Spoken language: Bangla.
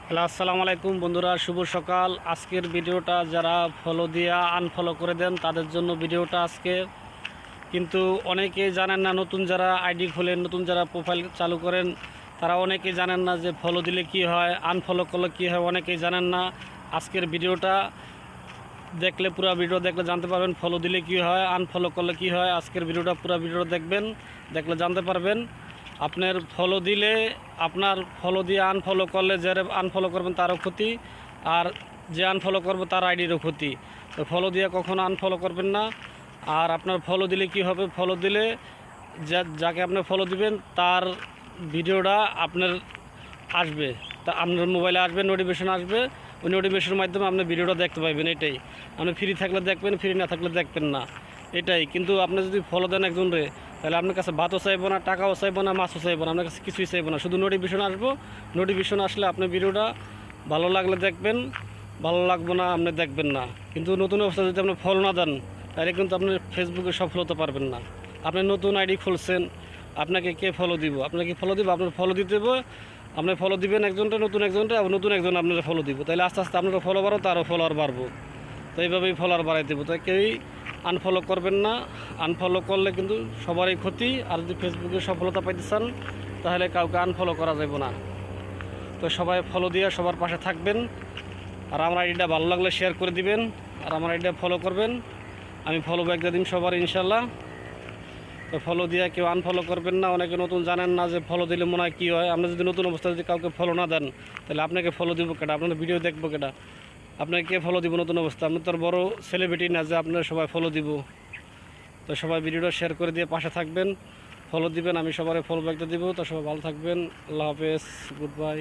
হ্যালো, আসসালামু আলাইকুম বন্ধুরা, শুভ সকাল। আজকের ভিডিওটা যারা ফলো দিয়া আনফলো করে দেন তাদের জন্য ভিডিওটা আজকে। কিন্তু অনেকেই জানেন না, নতুন যারা আইডি খোলেন, নতুন যারা প্রোফাইল চালু করেন, তারা অনেকেই জানেন না যে ফলো দিলে কি হয়, আনফলো করলে কি হয়, অনেকেই জানেন না। আজকের ভিডিওটা দেখলে, পুরো ভিডিও দেখলে জানতে পারবেন ফলো দিলে কি হয়, আনফলো করলে কি হয়। আজকের ভিডিওটা পুরো ভিডিও দেখবেন, দেখলে জানতে পারবেন। আপনার ফলো দিলে, আপনার ফলো দিয়ে আনফলো করলে, যারা আনফলো করবেন তারও ক্ষতি, আর যে আনফলো করবে তার আইডিরও ক্ষতি। তো ফলো দিয়ে কখনো আনফলো করবেন না। আর আপনার ফলো দিলে কি হবে, ফলো দিলে যাকে আপনি ফলো দিবেন তার ভিডিওটা আপনার আসবে, তা আপনার মোবাইলে আসবে, নোটিফিকেশন আসবে। ওই নোটিফিকেশনের মাধ্যমে আপনি ভিডিওটা দেখতে পাবেন। এটাই, আপনি ফ্রি থাকলে দেখবেন, ফ্রি না থাকলে দেখবেন না, এটাই। কিন্তু আপনি যদি ফলো দেন একজনরে, তাহলে আপনার কাছে ভাতও চাইবো না, টাকাও চাইবো না, মাছও চাইবো না, আপনার কাছে কিছুই চাইবো না, শুধু নোটিফিকেশন আসবো। নোটিফিকেশন আসলে আপনি ভিডিওটা ভালো লাগলে দেখবেন, ভালো লাগবো না আপনি দেখবেন না। কিন্তু নতুন অবস্থা যদি আপনি ফলো না দেন, তাহলে কিন্তু আপনি ফেসবুকে সফল হতে পারবেন না। আপনি নতুন আইডি খুলছেন, আপনাকে কে ফলো দিব? আপনাকে ফলো দিব, আপনার ফলো দিতে হবে। আপনি ফলো দিবেন একজনটা, নতুন একজনটা, নতুন একজন আপনারা ফলো দিব। তাহলে আস্তে আস্তে আপনারা ফলো বাড়ো, তারও ফলোয়ার বাড়বো। তো এইভাবেই ফলোয়ার বাড়াই দেবো। তাই কেউই আনফলো করবেন না। আনফলো করলে কিন্তু সবারই ক্ষতি। আর যদি ফেসবুকে সফলতা পাইতে চান, তাহলে কাউকে আনফলো করা যাবে না। তো সবাই ফলো দিয়ে সবার পাশে থাকবেন। আর আমার আইডিটা ভালো লাগলে শেয়ার করে দিবেন, আর আমার আইডিটা ফলো করবেন। আমি ফলো ব্যাক দিয়ে দিন সবার, ইনশাল্লাহ। তো ফলো দিয়ে কেউ আনফলো করবেন না। অনেকে নতুন জানেন না যে ফলো দিলে মনে হয় কী হয়। আপনি যদি নতুন অবস্থায় যদি কাউকে ফলো না দেন, তাহলে আপনাকে ফলো দিব কেটা? আপনার ভিডিও দেখবো কেটা? আপনাকে কে ফলো দিব নতুন অবস্থা? আপনি তো বড় সেলিব্রিটি না যে আপনারা সবাই ফলো দিব। তো সবাই ভিডিওটা শেয়ার করে দিয়ে পাশে থাকবেন, ফলো দিবেন। আমি সবাই ফলো ব্যাকটা দিব। তো সবাই ভালো থাকবেন। আল্লাহ হাফেজ, গুড বাই।